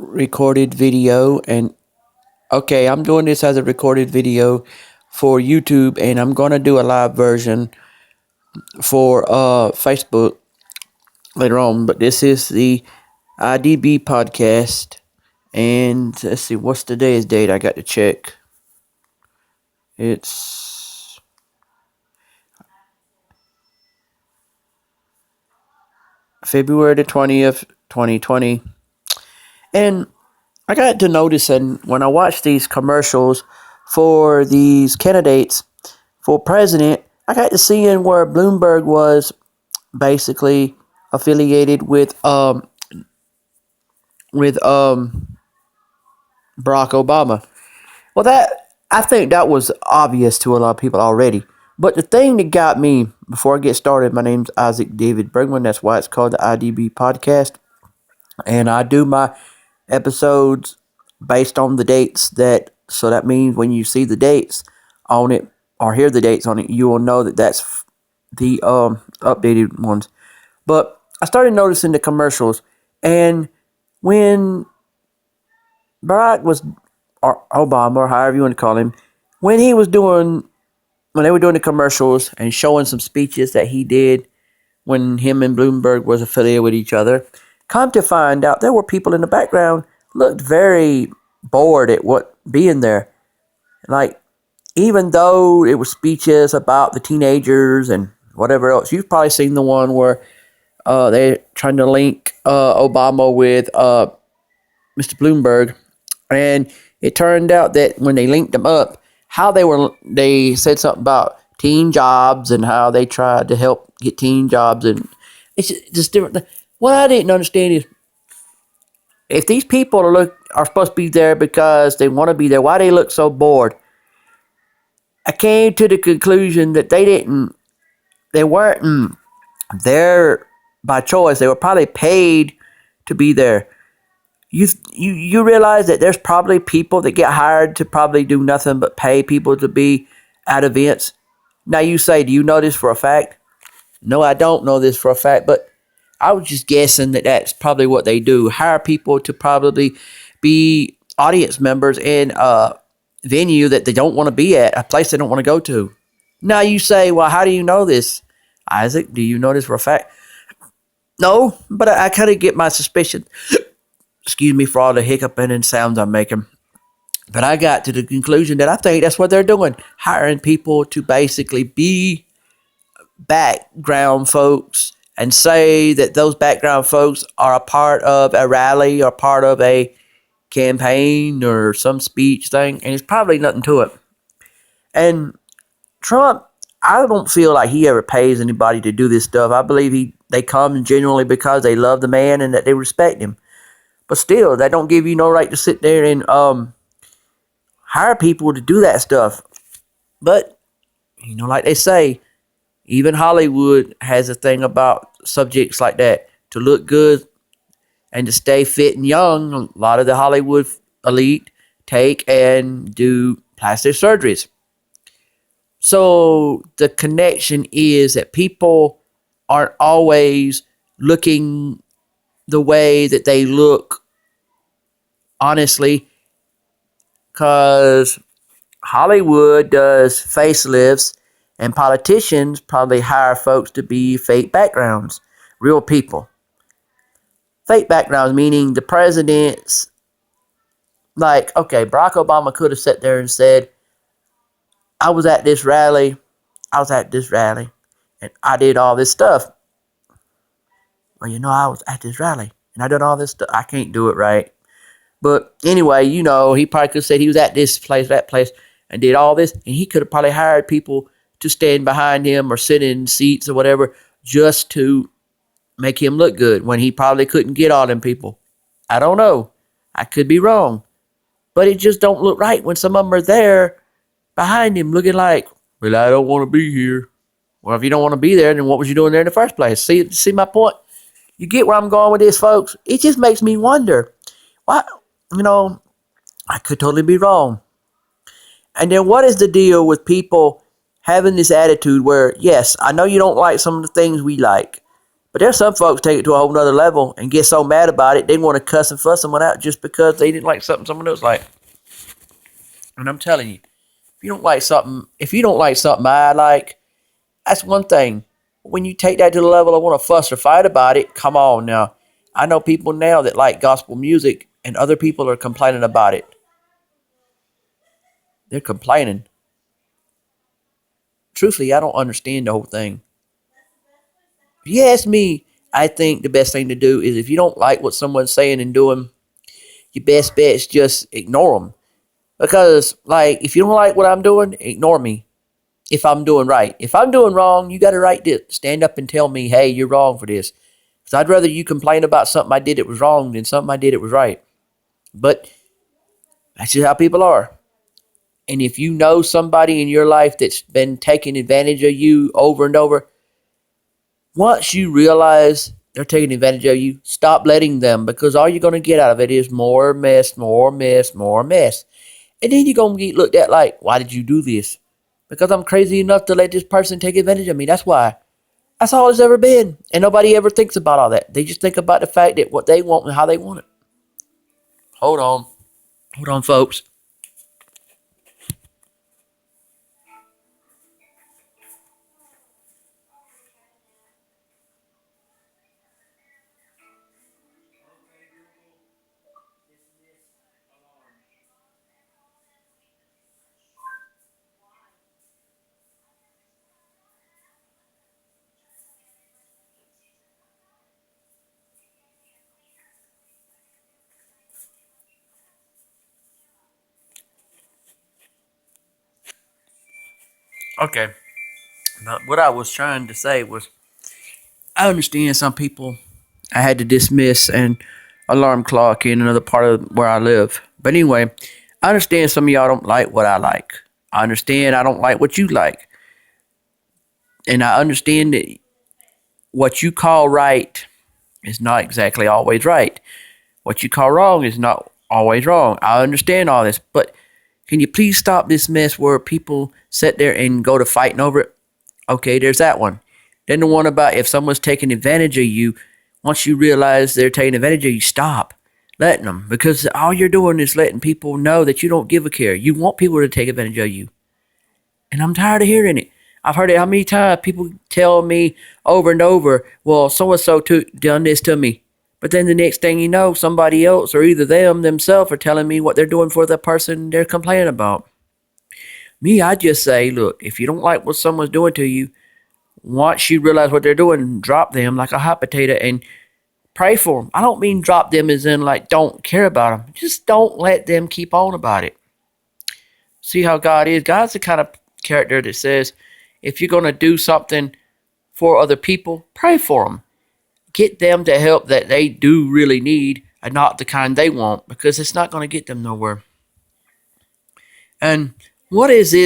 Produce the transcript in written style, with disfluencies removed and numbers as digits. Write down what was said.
recorded video. And okay, I'm doing this as a recorded video for YouTube, and I'm gonna do a live version for Facebook later on. But this is the IDB podcast, and let's see, what's today's date? I got to check. It's February the 20th, 2020. And I got to noticing when I watched these commercials for these candidates for president, I got to seeing where Bloomberg was basically affiliated with Barack Obama. Well, that I think that was obvious to a lot of people already. But the thing that got me before I get started, my name's Isaac David Bergman. That's why it's called the IDB podcast, and I do my episodes based on the dates so that means when you see the dates on it or hear the dates on it, you will know that that's the updated ones. But I started noticing the commercials, and when Barack was, or Obama, or however you want to call him, when he was doing, when they were doing the commercials and showing some speeches that he did when him and Bloomberg was affiliated with each other, come to find out there were people in the background looked very bored at what being there. Like, even though it was speeches about the teenagers and whatever else, you've probably seen the one where they're trying to link Obama with Mr. Bloomberg, and it turned out that when they linked them up, they said something about teen jobs and how they tried to help get teen jobs, and it's just different. What I didn't understand is, if these people are supposed to be there because they want to be there, why they look so bored? I came to the conclusion that they weren't there by choice. They were probably paid to be there. You realize that there's probably people that get hired to probably do nothing but pay people to be at events. Now you say, do you know this for a fact? No, I don't know this for a fact, but I was just guessing that that's probably what they do. Hire people to probably be audience members in a venue that they don't want to be at, a place they don't want to go to. Now you say, well, how do you know this? Isaac, do you know this for a fact? No, but I kind of get my suspicion. Excuse me for all the hiccuping and sounds I'm making. But I got to the conclusion that I think that's what they're doing. Hiring people to basically be background folks and say that those background folks are a part of a rally or part of a campaign or some speech thing. And it's probably nothing to it. And Trump, I don't feel like he ever pays anybody to do this stuff. I believe they come genuinely because they love the man and that they respect him. But still, that don't give you no right to sit there and hire people to do that stuff. But, like they say, even Hollywood has a thing about subjects like that. To look good and to stay fit and young, a lot of the Hollywood elite take and do plastic surgeries. So the connection is that people aren't always looking the way that they look honestly, because Hollywood does facelifts and politicians probably hire folks to be fake backgrounds, real people. Fake backgrounds meaning the president's, like, okay, Barack Obama could have sat there and said, I was at this rally, and I did all this stuff. Well, I was at this rally, and I did all this stuff. I can't do it right. But anyway, he probably could have said he was at this place, that place, and did all this. And he could have probably hired people to stand behind him or sit in seats or whatever just to make him look good when he probably couldn't get all them people. I don't know. I could be wrong. But it just don't look right when some of them are there behind him looking like, well, I don't want to be here. Well, if you don't want to be there, then what was you doing there in the first place? See my point? You get where I'm going with this, folks? It just makes me wonder. Why? I could totally be wrong. And then what is the deal with people having this attitude where, yes, I know you don't like some of the things we like, But there's some folks take it to a whole nother level and get so mad about it, they want to cuss and fuss someone out just because they didn't like something someone else liked. And I'm telling you, if you don't like something I like, that's one thing. When you take that to the level of want to fuss or fight about it, come on now. I know people now that like gospel music and other people are complaining about it. They're complaining. Truthfully, I don't understand the whole thing. If you ask me, I think the best thing to do is if you don't like what someone's saying and doing, your best bet is just ignore them. Because, like, if you don't like what I'm doing, ignore me. If I'm doing right. If I'm doing wrong, you got a right to stand up and tell me, hey, you're wrong for this. Because I'd rather you complain about something I did that was wrong than something I did that was right. But that's just how people are. And if you know somebody in your life that's been taking advantage of you over and over, once you realize they're taking advantage of you, stop letting them, because all you're going to get out of it is more mess, more mess, more mess. And then you're going to get looked at like, why did you do this? Because I'm crazy enough to let this person take advantage of me. That's why. That's all it's ever been. And nobody ever thinks about all that. They just think about the fact that what they want and how they want it. Hold on. Hold on, folks. Okay. Now, what I was trying to say was, I understand some people I had to dismiss an alarm clock in another part of where I live. But anyway, I understand some of y'all don't like what I like. I understand I don't like what you like. And I understand that what you call right is not exactly always right. What you call wrong is not always wrong. I understand all this, but can you please stop this mess where people sit there and go to fighting over it? Okay, there's that one. Then the one about if someone's taking advantage of you, once you realize they're taking advantage of you, stop letting them. Because all you're doing is letting people know that you don't give a care. You want people to take advantage of you. And I'm tired of hearing it. I've heard it how many times people tell me over and over, well, so-and-so done this to me. But then the next thing you know, somebody else or either them themselves are telling me what they're doing for the person they're complaining about. Me, I just say, look, if you don't like what someone's doing to you, once you realize what they're doing, drop them like a hot potato and pray for them. I don't mean drop them as in like don't care about them. Just don't let them keep on about it. See how God is. God's the kind of character that says, if you're going to do something for other people, pray for them. Get them the help that they do really need and not the kind they want, because it's not going to get them nowhere. And what is this